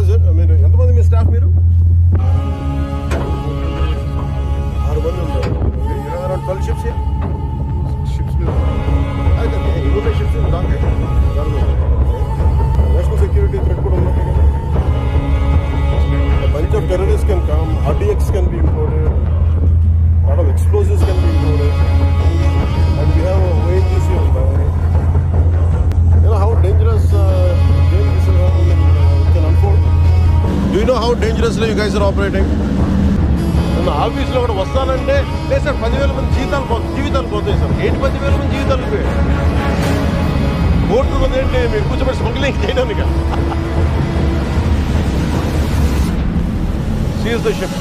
Sir మీరు ఎంతమంది మీ staff మీరు 6 మంది ఉంటారు. 12 షిప్స్ షిప్స్ మీద అయితే ఇవన్నీ షిప్స్ దాకా నేషనల్ సెక్యూరిటీ థ్రెట్ కూడా ఉన్నట్టు కదా. bunch of terrorists can come, RDX can be imported, a lot of explosives can be imported, and we have a ONGC on board. You know how dangerous game this can unfold? Do you know how dangerously you guys are operating? నేను ఆఫీస్లో కూడా వస్తానంటే లేదు sir 10,000 మంది జీవితాలు పోతాయి sir. 10,000 మంది జీవితాలు పోయాయి. కోర్టు ఏంటి మీరు కూర్చోబెట్టి స్మగ్లింగ్ చేయడానికి. Seize the ship.